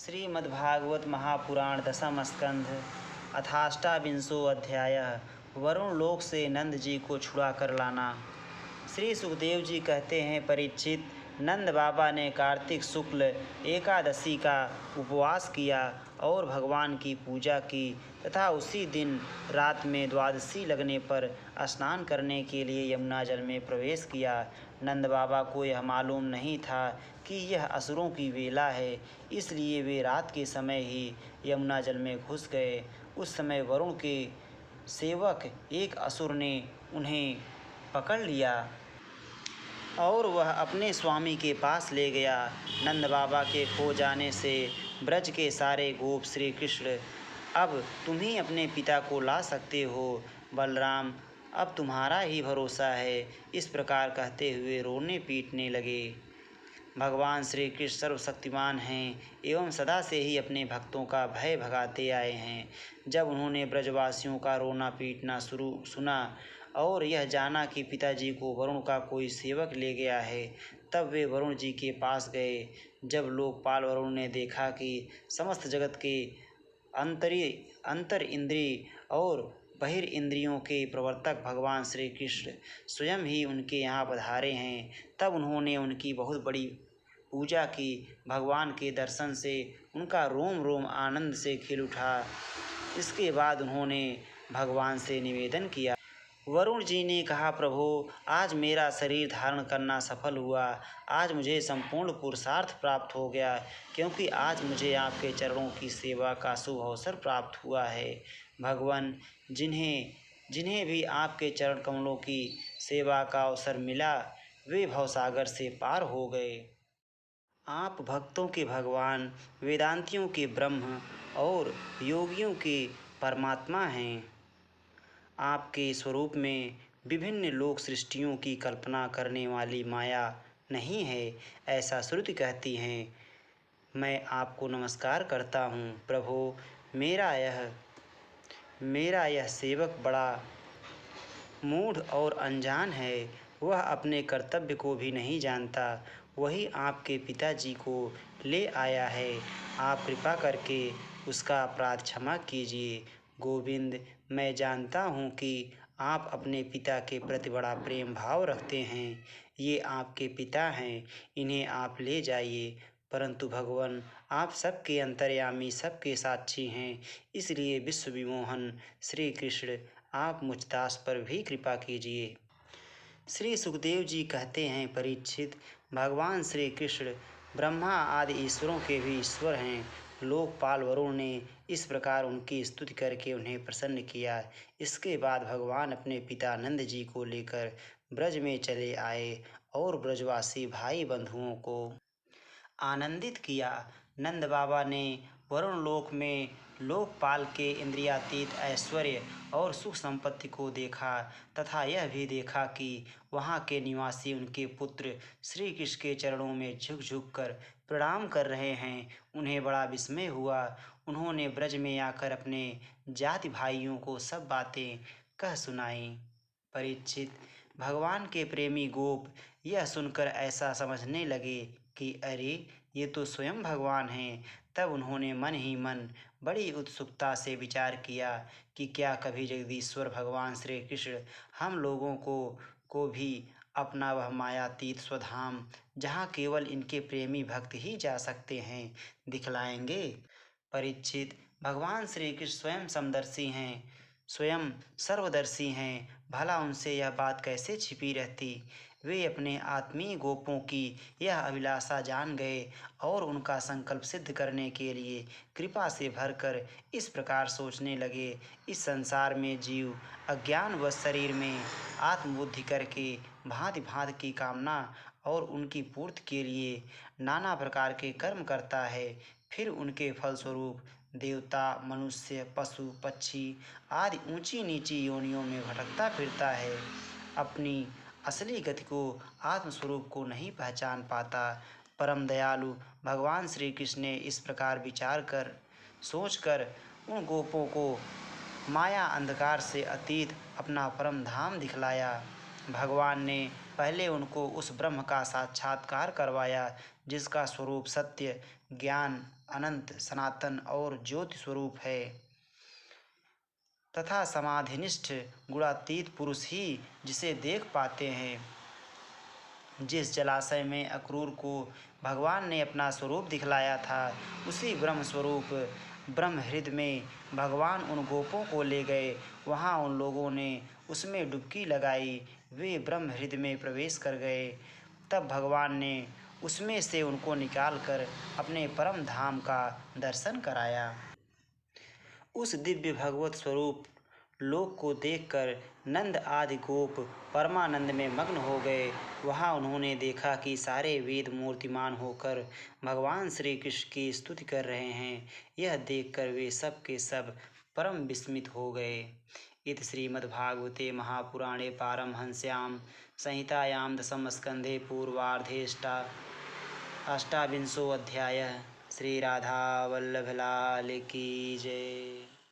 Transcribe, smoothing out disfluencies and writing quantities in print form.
श्रीमद्भागवत महापुराण दशम स्कंध अथाष्टाविंशो अध्यायः वरुण लोक से नंद जी को छुड़ा कर लाना। श्री सुखदेव जी कहते हैं, परीक्षित, नंद बाबा ने कार्तिक शुक्ल एकादशी का उपवास किया और भगवान की पूजा की तथा उसी दिन रात में द्वादशी लगने पर स्नान करने के लिए यमुना जल में प्रवेश किया। नंद बाबा को यह मालूम नहीं था कि यह असुरों की वेला है, इसलिए वे रात के समय ही यमुना जल में घुस गए। उस समय वरुण के सेवक एक असुर ने उन्हें पकड़ लिया और वह अपने स्वामी के पास ले गया। नंद बाबा के खो जाने से ब्रज के सारे गोप श्री कृष्ण, अब तुम ही अपने पिता को ला सकते हो, बलराम अब तुम्हारा ही भरोसा है, इस प्रकार कहते हुए रोने पीटने लगे। भगवान श्री कृष्ण सर्वशक्तिमान हैं एवं सदा से ही अपने भक्तों का भय भगाते आए हैं। जब उन्होंने ब्रजवासियों का रोना पीटना सुना और यह जाना कि पिताजी को वरुण का कोई सेवक ले गया है, तब वे वरुण जी के पास गए। जब लोकपाल वरुण ने देखा कि समस्त जगत के अंतर इंद्रिय और बहिर इंद्रियों के प्रवर्तक भगवान श्री कृष्ण स्वयं ही उनके यहाँ पधारे हैं, तब उन्होंने उनकी बहुत बड़ी पूजा की। भगवान के दर्शन से उनका रोम रोम आनंद से खिल उठा। इसके बाद उन्होंने भगवान से निवेदन किया। वरुण जी ने कहा, प्रभु, आज मेरा शरीर धारण करना सफल हुआ। आज मुझे संपूर्ण पुरुषार्थ प्राप्त हो गया, क्योंकि आज मुझे आपके चरणों की सेवा का शुभ अवसर प्राप्त हुआ है। भगवान, जिन्हें भी आपके चरण कमलों की सेवा का अवसर मिला, वे भवसागर से पार हो गए। आप भक्तों के भगवान, वेदांतियों के ब्रह्म और योगियों के परमात्मा हैं। आपके स्वरूप में विभिन्न लोक सृष्टियों की कल्पना करने वाली माया नहीं है, ऐसा श्रुति कहती है। मैं आपको नमस्कार करता हूँ प्रभु। मेरा यह सेवक बड़ा मूढ़ और अनजान है, वह अपने कर्तव्य को भी नहीं जानता। वही आपके पिताजी को ले आया है, आप कृपा करके उसका अपराध क्षमा कीजिए। गोविंद, मैं जानता हूँ कि आप अपने पिता के प्रति बड़ा प्रेम भाव रखते हैं। ये आपके पिता हैं, इन्हें आप ले जाइए। परंतु भगवान, आप सबके अंतर्यामी, सबके साक्षी हैं, इसलिए विश्व विमोहन श्री कृष्ण, आप मुझ दास पर भी कृपा कीजिए। श्री सुखदेव जी कहते हैं, परीक्षित, भगवान श्री कृष्ण ब्रह्मा आदि ईश्वरों के भी ईश्वर हैं। लोकपाल वरुण ने इस प्रकार उनकी स्तुति करके उन्हें प्रसन्न किया। इसके बाद भगवान अपने पिता नंद जी को लेकर ब्रज में चले आए और ब्रजवासी भाई बंधुओं को आनंदित किया। नंद बाबा ने वरुण लोक में लोकपाल के इंद्रियातीत ऐश्वर्य और सुख संपत्ति को देखा तथा यह भी देखा कि वहाँ के निवासी उनके पुत्र श्री कृष्ण के चरणों में झुक झुक कर प्रणाम कर रहे हैं। उन्हें बड़ा विस्मय हुआ। उन्होंने ब्रज में आकर अपने जाति भाइयों को सब बातें कह सुनाई। परीक्षित, भगवान के प्रेमी गोप यह सुनकर ऐसा समझने लगे कि अरे, ये तो स्वयं भगवान हैं। तब उन्होंने मन ही मन बड़ी उत्सुकता से विचार किया कि क्या कभी जगदीश्वर भगवान श्री कृष्ण हम लोगों को भी अपना वह मायातीत स्वधाम, जहाँ केवल इनके प्रेमी भक्त ही जा सकते हैं, दिखलाएंगे। परीक्षित, भगवान श्री कृष्ण स्वयं समदर्शी हैं, स्वयं सर्वदर्शी हैं, भला उनसे यह बात कैसे छिपी रहती। वे अपने आत्मीय गोपों की यह अभिलाषा जान गए और उनका संकल्प सिद्ध करने के लिए कृपा से भरकर इस प्रकार सोचने लगे। इस संसार में जीव अज्ञान व शरीर में आत्मबुद्धि करके भांति भांति की कामना और उनकी पूर्ति के लिए नाना प्रकार के कर्म करता है। फिर उनके फलस्वरूप देवता, मनुष्य, पशु, पक्षी आदि ऊंची नीची योनियों में भटकता फिरता है। अपनी असली गति को, आत्मस्वरूप को नहीं पहचान पाता। परम दयालु भगवान श्री कृष्ण ने इस प्रकार विचार कर सोचकर उन गोपों को माया अंधकार से अतीत अपना परम धाम दिखलाया। भगवान ने पहले उनको उस ब्रह्म का साक्षात्कार करवाया जिसका स्वरूप सत्य, ज्ञान अनंत सनातन और ज्योति स्वरूप है तथा समाधिनिष्ठ गुणातीत पुरुष ही जिसे देख पाते हैं। जिस जलाशय में अक्रूर को भगवान ने अपना स्वरूप दिखलाया था, उसी ब्रह्म स्वरूप ब्रह्म हृदय में भगवान उन गोपों को ले गए। वहाँ उन लोगों ने उसमें डुबकी लगाई। वे ब्रह्म हृदय में प्रवेश कर गए। तब भगवान ने उसमें से उनको निकालकर अपने परम धाम का दर्शन कराया। उस दिव्य भगवत स्वरूप लोक को देखकर नंद आदि गोप परमानंद में मग्न हो गए। वहाँ उन्होंने देखा कि सारे वेद मूर्तिमान होकर भगवान श्री कृष्ण की स्तुति कर रहे हैं। यह देखकर वे सब के सब परम विस्मित हो गए। इति श्रीमद्भागवते महापुराणे पारमहंस्यां संहितायां दशमस्कन्धे पूर्वार्धे अष्टाविंशोऽध्यायः। श्री राधा वल्लभ लाल की जय।